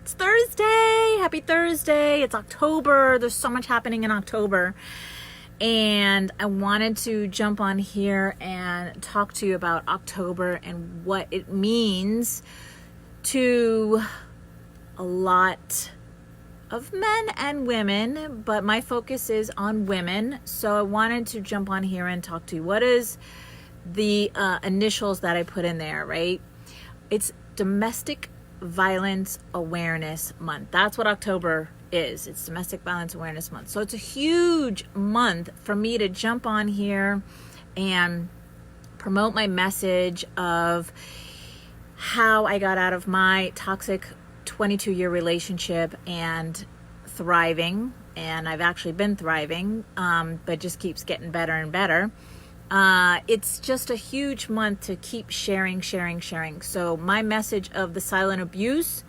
It's Thursday. Happy Thursday. It's October. There's so much happening in October. And I wanted to jump on here and talk to you about October and what it means to a lot of men and women, but my focus is on women. So I wanted to jump on here and talk to you. What is the initials that I put in there, right? It's Domestic Violence Awareness Month. That's what October is. It's Domestic Violence Awareness Month. So it's a huge month for me to jump on here and promote my message of how I got out of my toxic 22-year relationship and thriving. And I've actually been thriving, but just keeps getting better and better. It's just a huge month to keep sharing. So my message of the silent abuse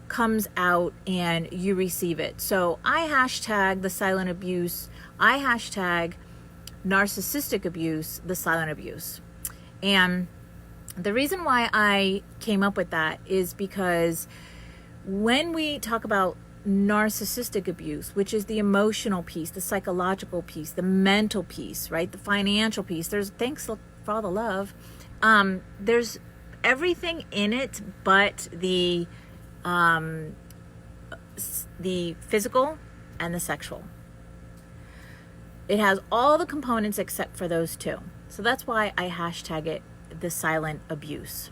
comes out and you receive it. So I hashtag the silent abuse. I hashtag narcissistic abuse, the silent abuse. And the reason why I came up with that is because when we talk about narcissistic abuse, which is the emotional piece, the psychological piece, the mental piece, right? The financial piece. There's, thanks for all the love. There's everything in it, but the physical and the sexual. It has all the components except for those two. So that's why I hashtag it the silent abuse.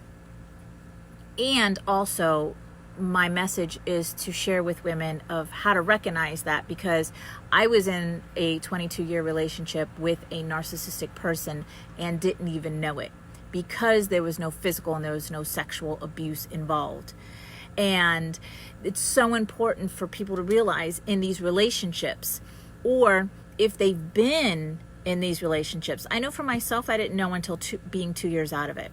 And also, my message is to share with women of how to recognize that, because I was in a 22-year relationship with a narcissistic person and didn't even know it, because there was no physical and there was no sexual abuse involved. And it's so important for people to realize in these relationships, or if they've been in these relationships. I know for myself, I didn't know until being 2 years out of it.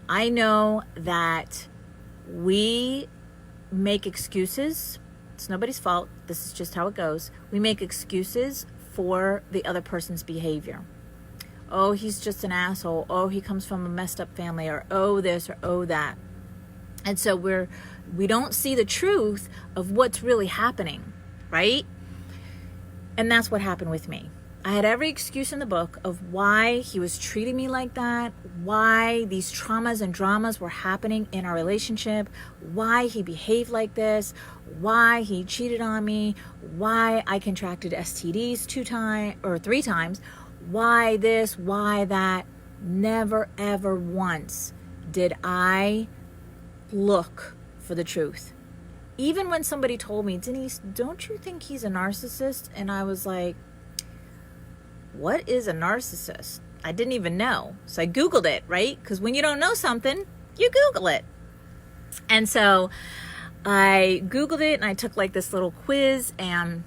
I know that we make excuses. It's nobody's fault. This is just how it goes. We make excuses for the other person's behavior. Oh, he's just an asshole. Oh, he comes from a messed up family, or oh this, or oh that. And so we don't see the truth of what's really happening, right? And that's what happened with me. I had every excuse in the book of why he was treating me like that, why these traumas and dramas were happening in our relationship, why he behaved like this, why he cheated on me, why I contracted STDs 3 times, why this, why that. Never, ever once did I look for the truth. Even when somebody told me, Denise, don't you think he's a narcissist? And I was like, what is a narcissist? I didn't even know. So I Googled it, right? Because when you don't know something, you Google it. And so I Googled it and I took like this little quiz and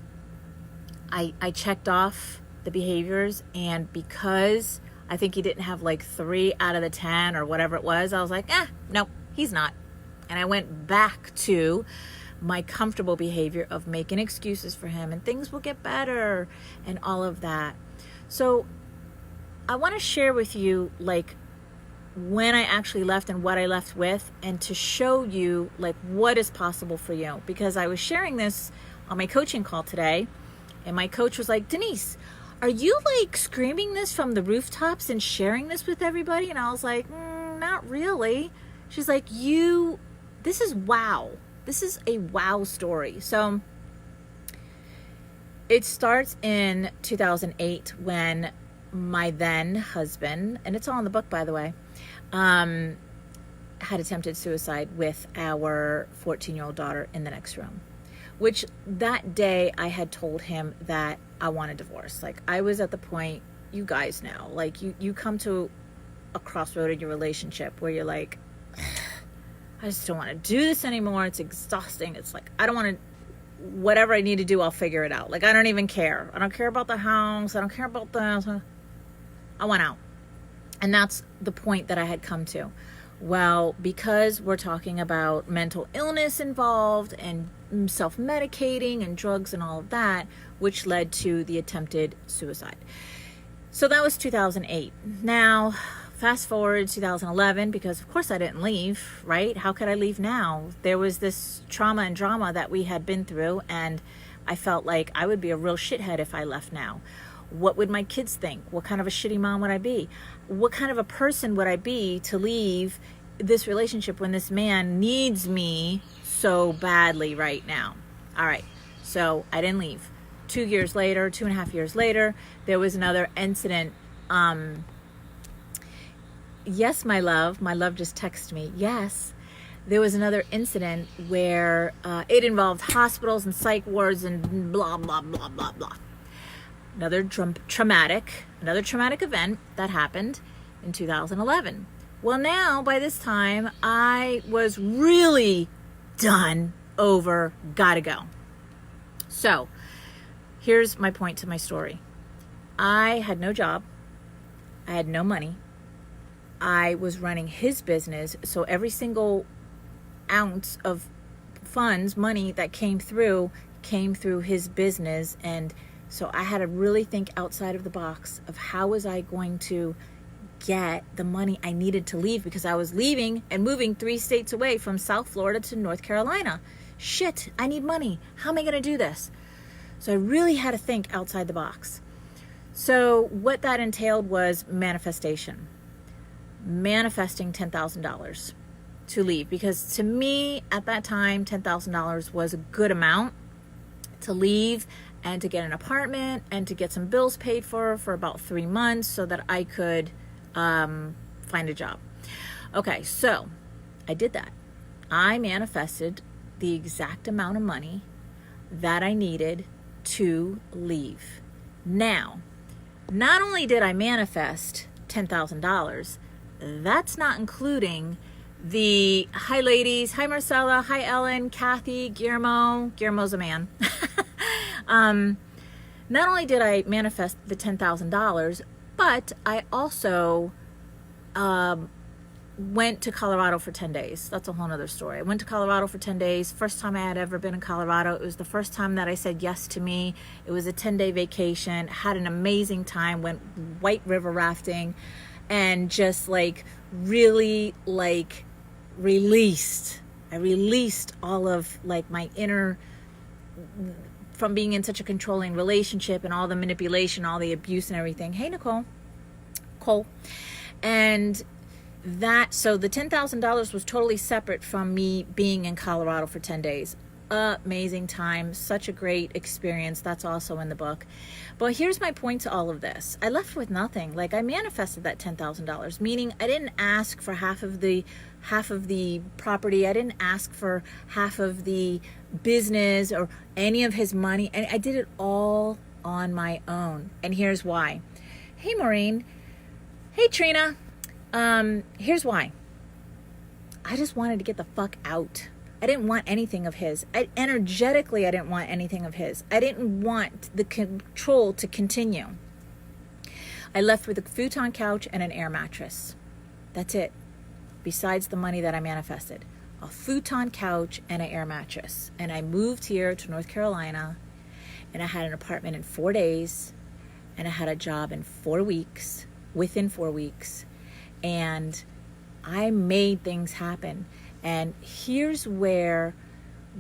I checked off the behaviors. And because I think he didn't have like 3 out of the 10 or whatever it was, I was like, no, he's not. And I went back to my comfortable behavior of making excuses for him and things will get better and all of that. So I want to share with you like when I actually left and what I left with, and to show you like what is possible for you. Because I was sharing this on my coaching call today, and my coach was like, Denise, are you like screaming this from the rooftops and sharing this with everybody? And I was like, not really. She's like, this is wow. This is a wow story. So it starts in 2008 when my then husband, and it's all in the book, by the way, had attempted suicide with our 14-year-old daughter in the next room. Which that day I had told him that I want a divorce. Like, I was at the point, you guys know, like you come to a crossroad in your relationship where you're like, I just don't want to do this anymore. It's exhausting. It's like, I don't want to, whatever I need to do, I'll figure it out. Like, I don't even care. I don't care about the house. I don't care about this. I want out. And that's the point that I had come to. Well, because we're talking about mental illness involved and self-medicating and drugs and all of that, which led to the attempted suicide. So that was 2008. Now, fast forward to 2011, because of course I didn't leave, right? How could I leave now? There was this trauma and drama that we had been through, and I felt like I would be a real shithead if I left now. What would my kids think? What kind of a shitty mom would I be? What kind of a person would I be to leave this relationship when this man needs me so badly right now? All right, so I didn't leave. 2 years later, 2.5 years later, there was another incident. Yes, my love just texted me. Yes, there was another incident where it involved hospitals and psych wards and blah, blah, blah, blah, blah. Another traumatic event that happened in 2011. Well, now, by this time, I was really done, over, gotta go. So, here's my point to my story. I had no job. I had no money. I was running his business, so every single ounce of funds, money that came through his business, and so I had to really think outside of the box of how was I going to get the money I needed to leave, because I was leaving and moving 3 states away from South Florida to North Carolina. Shit, I need money. How am I going to do this? So I really had to think outside the box. So what that entailed was manifesting $10,000 to leave, because to me at that time, $10,000 was a good amount to leave and to get an apartment and to get some bills paid for about 3 months so that I could find a job. Okay, so I did that. I manifested the exact amount of money that I needed to leave. Now, not only did I manifest $10,000, that's not including the hi ladies, hi Marcella, hi Ellen, Kathy, Guillermo's a man. Not only did I manifest the $10,000, but I also went to Colorado for 10 days. That's a whole nother story. I went to Colorado for 10 days. First time I had ever been in Colorado. It was the first time that I said yes to me. It was a 10-day vacation. Had an amazing time. Went white river rafting and just like really like released. I released all of like my inner, from being in such a controlling relationship and all the manipulation, all the abuse and everything. Hey, Nicole. Cole. And that, so the $10,000 was totally separate from me being in Colorado for 10 days. Amazing time. Such a great experience. That's also in the book. But here's my point to all of this. I left with nothing. Like, I manifested that $10,000, meaning I didn't ask for half of the property. I didn't ask for half of the business or any of his money. And I did it all on my own. And here's why. Hey, Maureen. Hey, Trina. Here's why. I just wanted to get the fuck out. I didn't want anything of his. Energetically, I didn't want anything of his. I didn't want the control to continue. I left with a futon couch and an air mattress. That's it. Besides the money that I manifested. A futon couch and an air mattress. And I moved here to North Carolina, and I had an apartment in 4 days, and I had a job in 4 weeks, within 4 weeks. And I made things happen. And here's where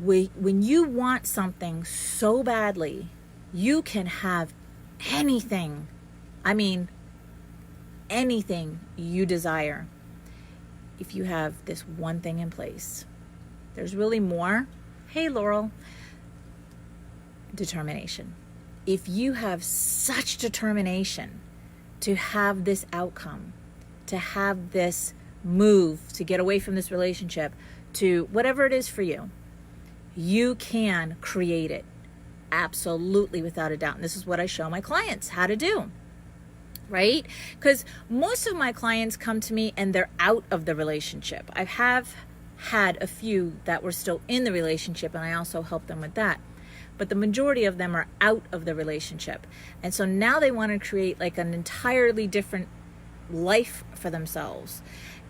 when you want something so badly, you can have anything. I mean, anything you desire. If you have this one thing in place. There's really more. Hey, Laurel. Determination. If you have such determination to have this outcome, to have this move, to get away from this relationship, to whatever it is for you, you can create it. Absolutely, without a doubt. And this is what I show my clients how to do. Right? Because most of my clients come to me and they're out of the relationship. I have had a few that were still in the relationship, and I also help them with that. But the majority of them are out of the relationship. And so now they want to create like an entirely different life for themselves.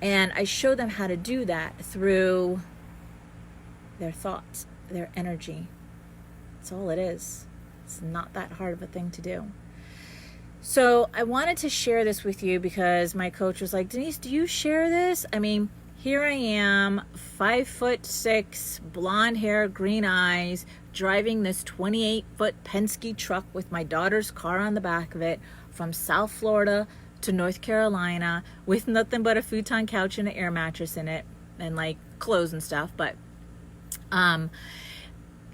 And I show them how to do that through their thoughts, their energy. That's all it is. It's not that hard of a thing to do. So I wanted to share this with you because my coach was like, Denise, do you share this? I mean, here I am, 5'6", blonde hair, green eyes, driving this 28-foot Penske truck with my daughter's car on the back of it from South Florida to North Carolina with nothing but a futon couch and an air mattress in it and like clothes and stuff. But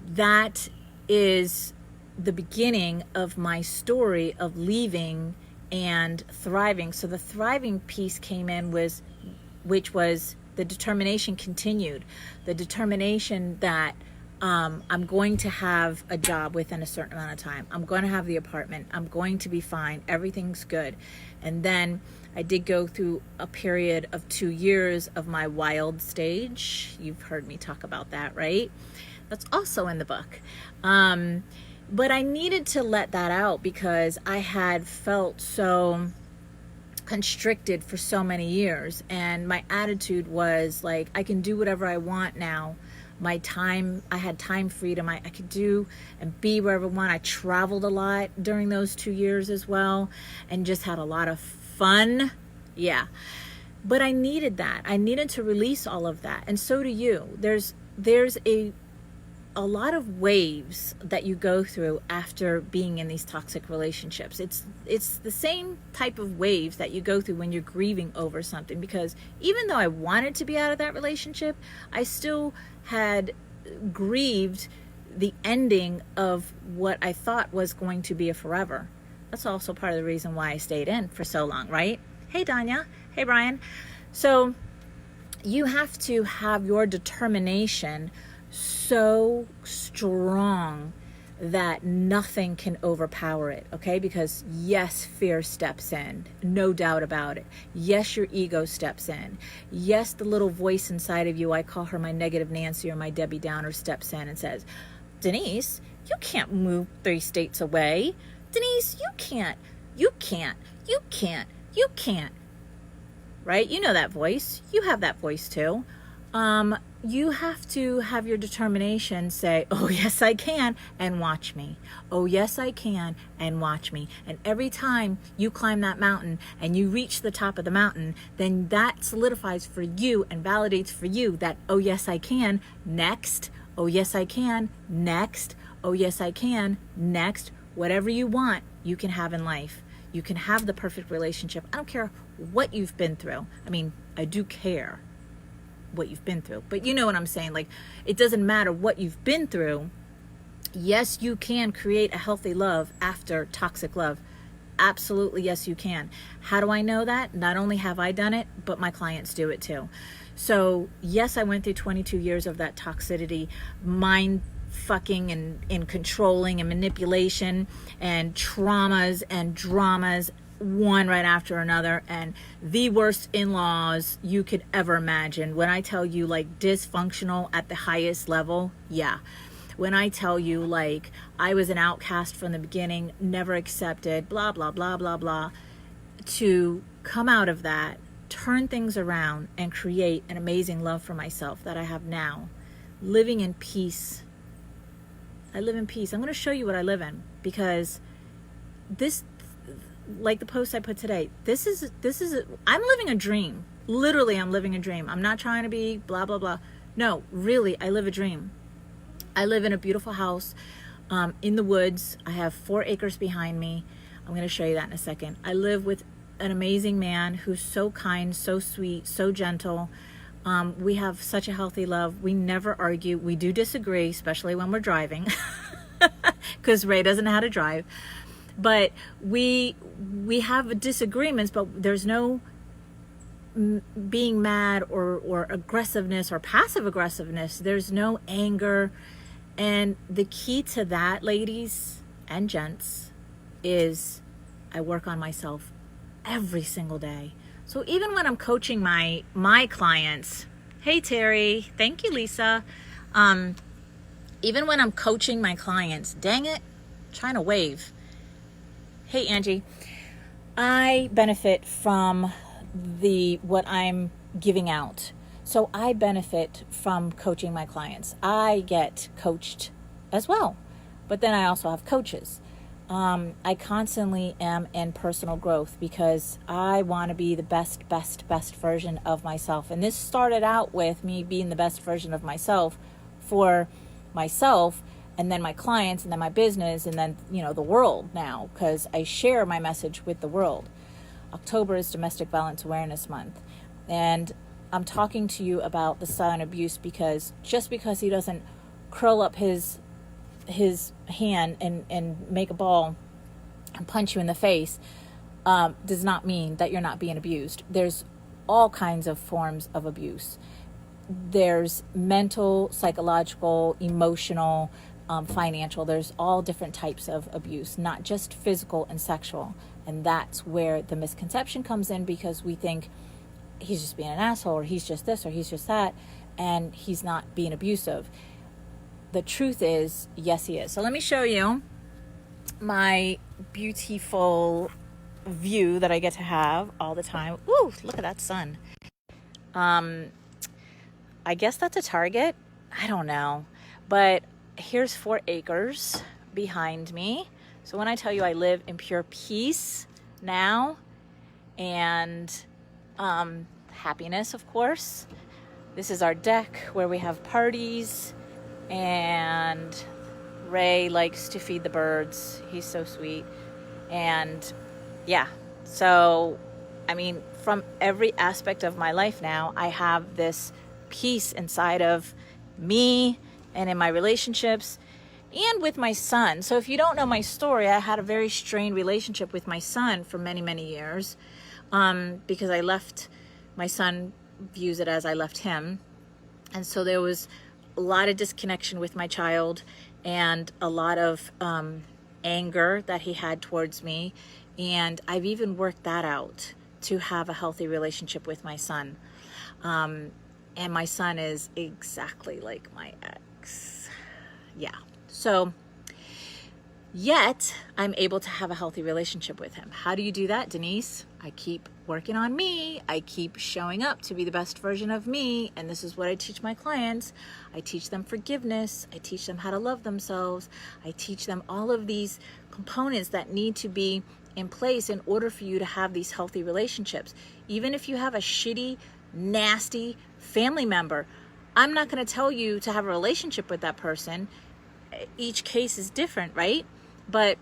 that is the beginning of my story of leaving and thriving. So the thriving piece came in, which was the determination continued. The determination that I'm going to have a job within a certain amount of time. I'm going to have the apartment. I'm going to be fine. Everything's good. And then I did go through a period of 2 years of my wild stage. You've heard me talk about that, right? That's also in the book. But I needed to let that out because I had felt so constricted for so many years, and my attitude was like, I can do whatever I want now. My time, I had time freedom. I could do and be wherever I want. I traveled a lot during those 2 years as well and just had a lot of fun. Yeah. But I needed that. I needed to release all of that. And so do you. There's a lot of waves that you go through after being in these toxic relationships. It's the same type of waves that you go through when you're grieving over something, because even though I wanted to be out of that relationship, I still had grieved the ending of what I thought was going to be a forever. That's also part of the reason why I stayed in for so long, right? Hey, Danya. Hey, Brian. So you have to have your determination so strong that nothing can overpower it, okay? Because yes, fear steps in, no doubt about it. Yes, your ego steps in. Yes, the little voice inside of you, I call her my negative Nancy or my Debbie Downer, steps in and says, Denise, you can't move 3 states away. Denise, you can't. Right? You know that voice. You have that voice too. You have to have your determination say, oh, yes, I can, and watch me. Oh, yes, I can, and watch me. And every time you climb that mountain and you reach the top of the mountain, then that solidifies for you and validates for you that, oh, yes, I can, next. Oh, yes, I can, next. Oh, yes, I can, next. Whatever you want, you can have in life. You can have the perfect relationship. I don't care what you've been through. I mean, I do care what you've been through, but you know what I'm saying, like, it doesn't matter what you've been through. Yes, you can create a healthy love after toxic love. Absolutely, yes, you can. How do I know that? Not only have I done it, but my clients do it too. So yes, I went through 22 years of that toxicity, mind fucking and controlling and manipulation and traumas and dramas, one right after another, and the worst in-laws you could ever imagine. When I tell you, like, dysfunctional at the highest level, yeah. When I tell you, like, I was an outcast from the beginning, never accepted, blah, blah, blah, blah, blah, to come out of that, turn things around, and create an amazing love for myself that I have now, living in peace. I live in peace. I'm going to show you what I live in, because this, like the post I put today, I'm living a dream. Literally, I'm living a dream. I'm not trying to be blah, blah, blah. No, really, I live a dream. I live in a beautiful house in the woods. I have 4 acres behind me. I'm going to show you that in a second. I live with an amazing man who's so kind, so sweet, so gentle. We have such a healthy love. We never argue. We do disagree, especially when we're driving, because Ray doesn't know how to drive. But we have disagreements, but there's no being mad or aggressiveness or passive aggressiveness. There's no anger. And the key to that, ladies and gents, is I work on myself every single day. So even when I'm coaching my clients, hey Terry, thank you Lisa. Even when I'm coaching my clients, dang it, trying to wave. Hey Angie, I benefit from what I'm giving out. So I benefit from coaching my clients. I get coached as well, but then I also have coaches. I constantly am in personal growth because I want to be the best version of myself. And this started out with me being the best version of myself for myself, and then my clients, and then my business, and then, the world now, because I share my message with the world. October is Domestic Violence Awareness Month. And I'm talking to you about the silent abuse because just because he doesn't curl up his hand and make a ball and punch you in the face does not mean that you're not being abused. There's all kinds of forms of abuse. There's mental, psychological, emotional, financial. There's all different types of abuse, not just physical and sexual. And that's where the misconception comes in, because we think he's just being an asshole, or he's just this, or he's just that, and he's not being abusive. The truth is, yes, he is. So let me show you my beautiful view that I get to have all the time. Ooh, look at that sun. I guess that's a Target. I don't know. But here's 4 acres behind me. So when I tell you I live in pure peace now, and happiness, of course. This is our deck where we have parties, and Ray likes to feed the birds. He's so sweet. And yeah, so from every aspect of my life now, I have this peace inside of me and in my relationships and with my son. So if you don't know my story, I had a very strained relationship with my son for many, many years, because I left, my son views it as I left him. And so there was a lot of disconnection with my child, and a lot of anger that he had towards me. And I've even worked that out to have a healthy relationship with my son. And my son is exactly like my ex. Yeah. So, yet I'm able to have a healthy relationship with him. How do you do that, Denise? I keep working on me. I keep showing up to be the best version of me. And this is what I teach my clients. I teach them forgiveness. I teach them how to love themselves. I teach them all of these components that need to be in place in order for you to have these healthy relationships. Even if you have a shitty, nasty family member, I'm not going to tell you to have a relationship with that person. Each case is different, right? But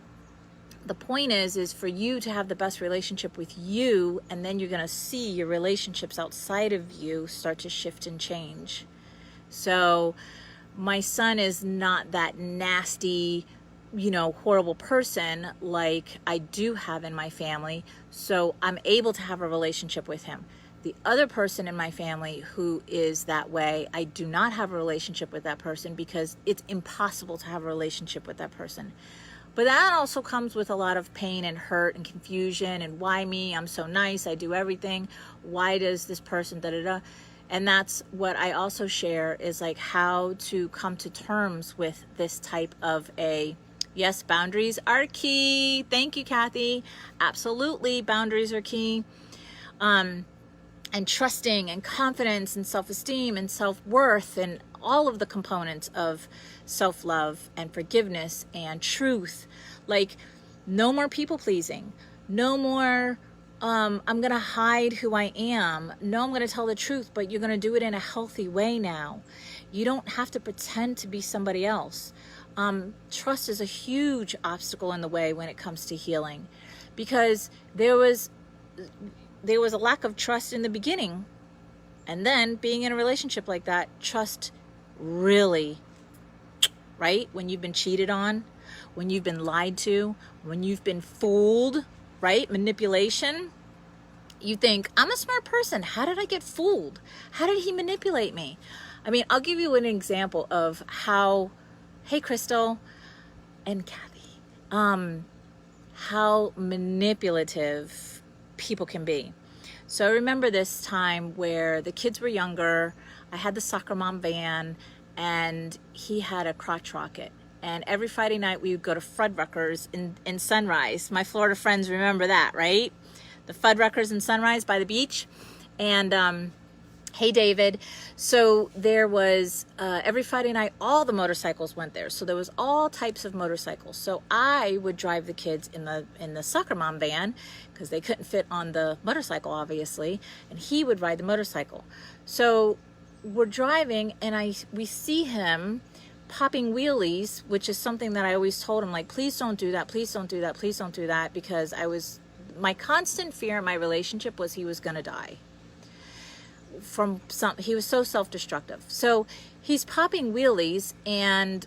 the point is for you to have the best relationship with you, and then you're going to see your relationships outside of you start to shift and change. So my son is not that nasty, horrible person like I do have in my family. So I'm able to have a relationship with him. The other person in my family who is that way, I do not have a relationship with that person because it's impossible to have a relationship with that person. But that also comes with a lot of pain and hurt and confusion, and why me? I'm so nice. I do everything. Why does this person da-da-da? And that's what I also share, is like how to come to terms with this type of yes, boundaries are key. Thank you, Kathy. Absolutely, boundaries are key. And trusting and confidence and self-esteem and self-worth and all of the components of self-love and forgiveness and truth. Like, no more people-pleasing. No more, I'm going to hide who I am. No, I'm going to tell the truth, but you're going to do it in a healthy way now. You don't have to pretend to be somebody else. Trust is a huge obstacle in the way when it comes to healing, because there was a lack of trust in the beginning. And then being in a relationship like that, trust really, right? When you've been cheated on, when you've been lied to, when you've been fooled, right? Manipulation. You think, I'm a smart person. How did I get fooled? How did he manipulate me? I'll give you an example of how, hey, Crystal and Kathy, how manipulative people can be. So I remember this time where the kids were younger. I had the soccer mom van, and he had a crotch rocket. And every Friday night we would go to Fuddruckers in Sunrise. My Florida friends remember that, right? The Fuddruckers in Sunrise by the beach. And Hey, David. So there was, every Friday night, all the motorcycles went there. So there was all types of motorcycles. So I would drive the kids in the soccer mom van because they couldn't fit on the motorcycle, obviously. And he would ride the motorcycle. So we're driving and we see him popping wheelies, which is something that I always told him, like, please don't do that. Please don't do that. Please don't do that. Because my constant fear in my relationship was he was going to die. He was so self-destructive. So he's popping wheelies and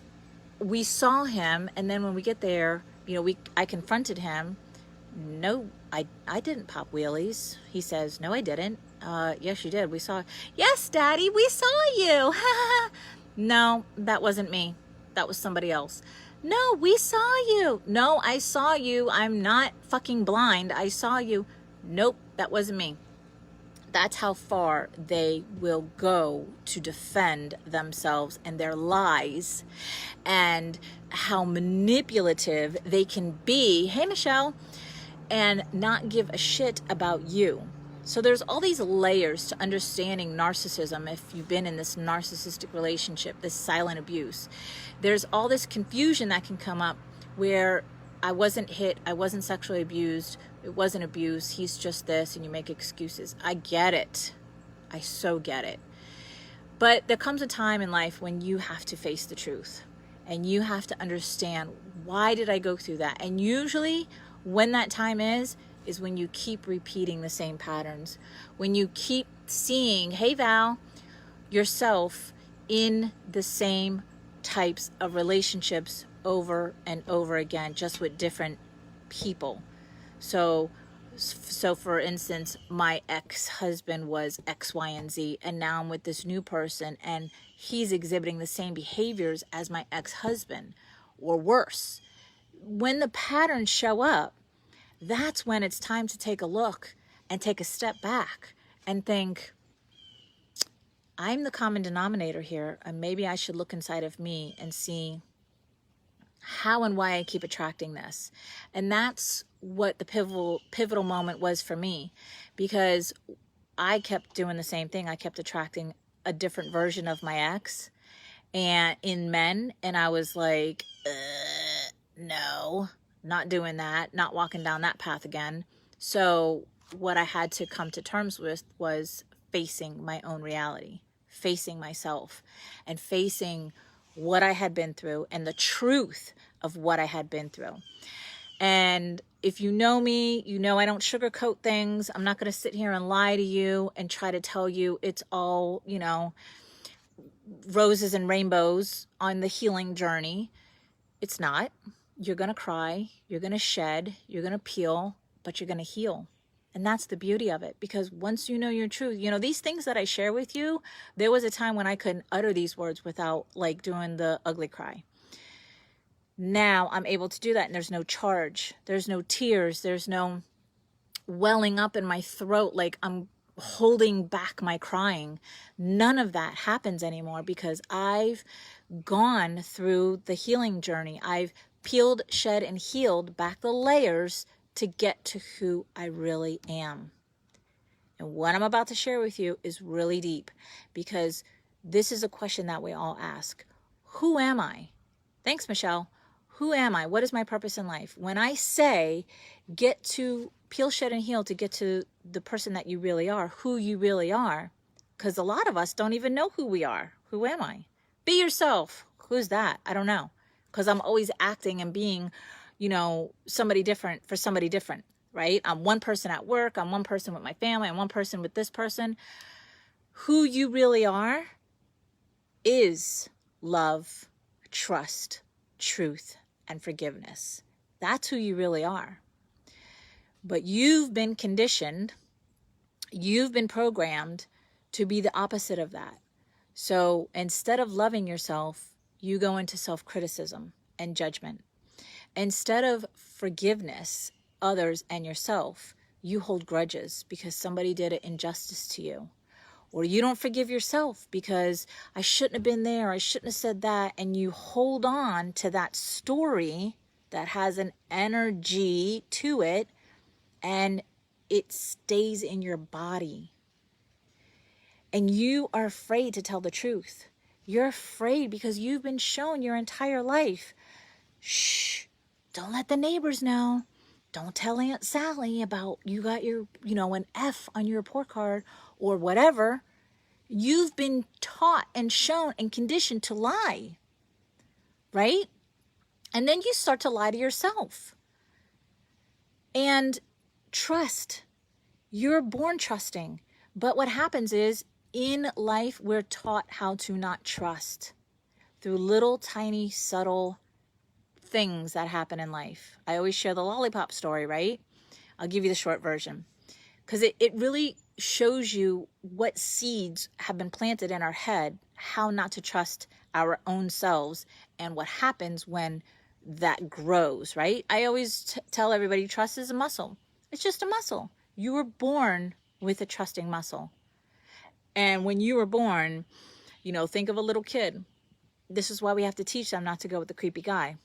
we saw him, and then when we get there, I confronted him. No, I didn't pop wheelies. He says, no, I didn't. Yes, you did. We saw. Yes, Daddy, we saw you. No, that wasn't me. That was somebody else. No, we saw you. No, I saw you. I'm not fucking blind. I saw you. Nope, that wasn't me. That's how far they will go to defend themselves and their lies, and how manipulative they can be. Hey, Michelle. And not give a shit about you. So there's all these layers to understanding narcissism. If you've been in this narcissistic relationship, this silent abuse, there's all this confusion that can come up where I wasn't hit, I wasn't sexually abused, it wasn't abuse, he's just this, and you make excuses. I get it. I so get it. But there comes a time in life when you have to face the truth, and you have to understand, why did I go through that? And usually when that time is when you keep repeating the same patterns, when you keep seeing, hey Val, yourself in the same types of relationships over and over again, just with different people. So for instance, my ex-husband was X, Y, and Z, and now I'm with this new person and he's exhibiting the same behaviors as my ex-husband, or worse. When the patterns show up, that's when it's time to take a look and take a step back and think, I'm the common denominator here, and maybe I should look inside of me and see how and why I keep attracting this. And that's what the pivotal moment was for me, because I kept doing the same thing. I kept attracting a different version of my ex and in men, and I was like, no, not doing that, not walking down that path again. So what I had to come to terms with was facing my own reality, facing myself, and facing what I had been through and the truth of what I had been through. And if you know me, you know I don't sugarcoat things. I'm not going to sit here and lie to you and try to tell you it's all, roses and rainbows on the healing journey. It's not. You're going to cry, you're going to shed, you're going to peel, but you're going to heal. And that's the beauty of it, because once you know your truth, these things that I share with you, there was a time when I couldn't utter these words without doing the ugly cry. Now I'm able to do that, and there's no charge, there's no tears, there's no welling up in my throat like I'm holding back my crying. None of that happens anymore, because I've gone through the healing journey. I've peeled, shed, and healed back the layers to get to who I really am. And what I'm about to share with you is really deep, because this is a question that we all ask. Who am I? Thanks, Michelle. Who am I? What is my purpose in life? When I say get to peel, shed, and heal to get to the person that you really are, who you really are, because a lot of us don't even know who we are. Who am I? Be yourself. Who's that? I don't know. Because I'm always acting and being, somebody different for somebody different, right? I'm one person at work. I'm one person with my family. I'm one person with this person. Who you really are is love, trust, truth, and forgiveness. That's who you really are. But you've been conditioned, you've been programmed to be the opposite of that. So instead of loving yourself, you go into self-criticism and judgment. Instead of forgiveness, others and yourself, you hold grudges because somebody did an injustice to you. Or you don't forgive yourself because I shouldn't have been there, I shouldn't have said that, and you hold on to that story that has an energy to it, and it stays in your body. And you are afraid to tell the truth. You're afraid because you've been shown your entire life, shh, don't let the neighbors know. Don't tell Aunt Sally about you got your, an F on your report card or whatever. You've been taught and shown and conditioned to lie, right? And then you start to lie to yourself. And trust. You're born trusting. But what happens is, in life, we're taught how to not trust through little, tiny, subtle things that happen in life. I always share the lollipop story, right? I'll give you the short version, because it really shows you what seeds have been planted in our head, how not to trust our own selves, and what happens when that grows, right? I always tell everybody, trust is a muscle. It's just a muscle. You were born with a trusting muscle. And when you were born, think of a little kid. This is why we have to teach them not to go with the creepy guy,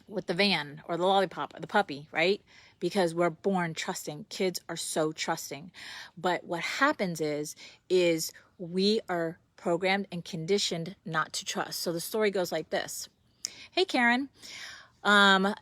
with the van or the lollipop or the puppy, right? Because we're born trusting. Kids are so trusting. But what happens is we are programmed and conditioned not to trust. So the story goes like this. Hey, Karen.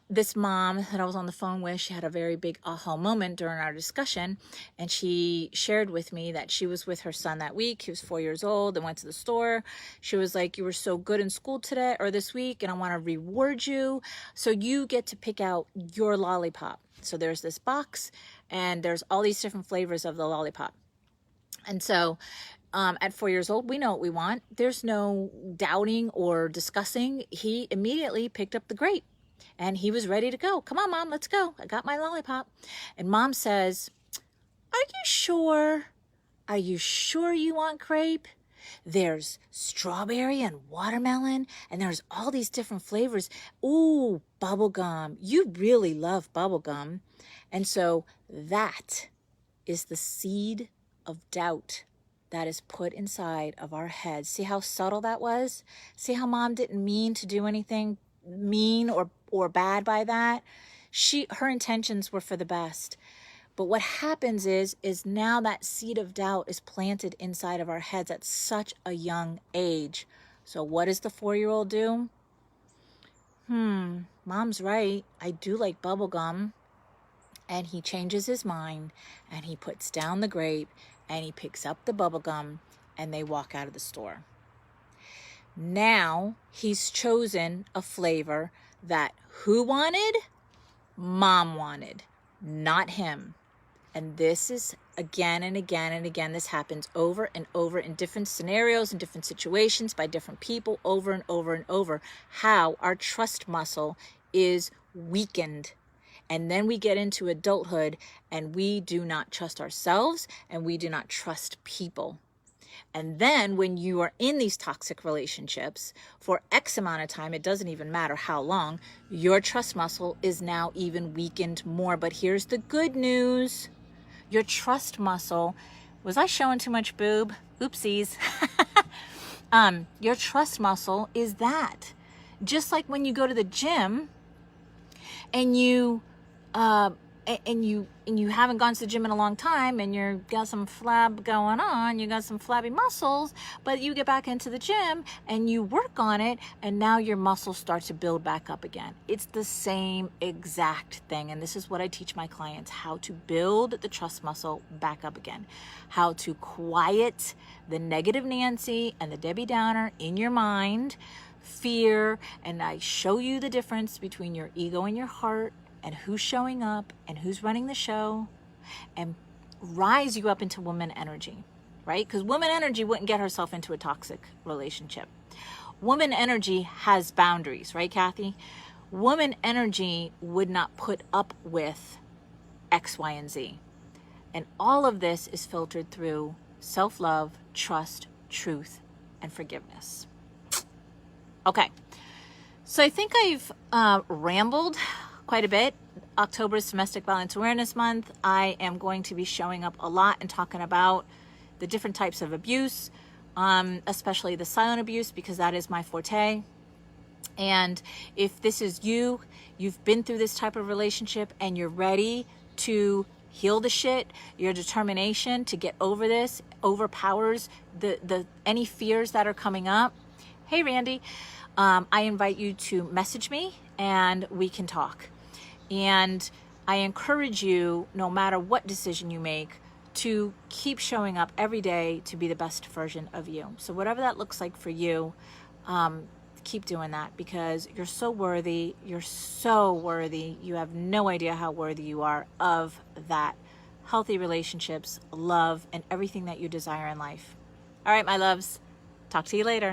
This mom that I was on the phone with, she had a very big aha moment during our discussion, and she shared with me that she was with her son that week. He was 4 years old and went to the store. She was like, you were so good in school today or this week, and I want to reward you. So you get to pick out your lollipop. So there's this box and there's all these different flavors of the lollipop. And so at 4 years old, we know what we want. There's no doubting or discussing. He immediately picked up the grape. And he was ready to go. Come on, Mom, let's go. I got my lollipop. And Mom says, are you sure? Are you sure you want grape? There's strawberry and watermelon, and there's all these different flavors. Ooh, bubblegum. You really love bubblegum. And so that is the seed of doubt that is put inside of our heads. See how subtle that was? See how Mom didn't mean to do anything mean or bad by that? Her intentions were for the best. But what happens is now that seed of doubt is planted inside of our heads at such a young age. So what does the 4-year-old do? Mom's right. I do like bubblegum. And he changes his mind and he puts down the grape and he picks up the bubblegum and they walk out of the store. Now he's chosen a flavor that who wanted? Mom wanted, not him. And this is again and again and again. This happens over and over in different scenarios, in different situations, by different people, over and over and over. How our trust muscle is weakened. And then we get into adulthood and we do not trust ourselves and we do not trust people. And then when you are in these toxic relationships for X amount of time, it doesn't even matter how long, your trust muscle is now even weakened more. But here's the good news. Your trust muscle, was I showing too much boob? Oopsies. Your trust muscle is that. Just like when you go to the gym and you haven't gone to the gym in a long time and you got some flab going on, you got some flabby muscles, but you get back into the gym and you work on it and now your muscles start to build back up again. It's the same exact thing. And this is what I teach my clients, how to build the trust muscle back up again, how to quiet the negative Nancy and the Debbie Downer in your mind, fear, and I show you the difference between your ego and your heart and who's showing up and who's running the show, and rise you up into woman energy, right? Because woman energy wouldn't get herself into a toxic relationship. Woman energy has boundaries, right, Kathy? Woman energy would not put up with X, Y, and Z. And all of this is filtered through self-love, trust, truth, and forgiveness. Okay, so I think I've rambled quite a bit. October is Domestic Violence Awareness Month. I am going to be showing up a lot and talking about the different types of abuse, especially the silent abuse, because that is my forte. And if this is you've been through this type of relationship and you're ready to heal the shit, your determination to get over this, overpowers the any fears that are coming up, hey Randy, I invite you to message me and we can talk. And I encourage you, no matter what decision you make, to keep showing up every day to be the best version of you. So whatever that looks like for you, keep doing that, because you're so worthy. You're so worthy. You have no idea how worthy you are of that healthy relationships, love, and everything that you desire in life. All right, my loves. Talk to you later.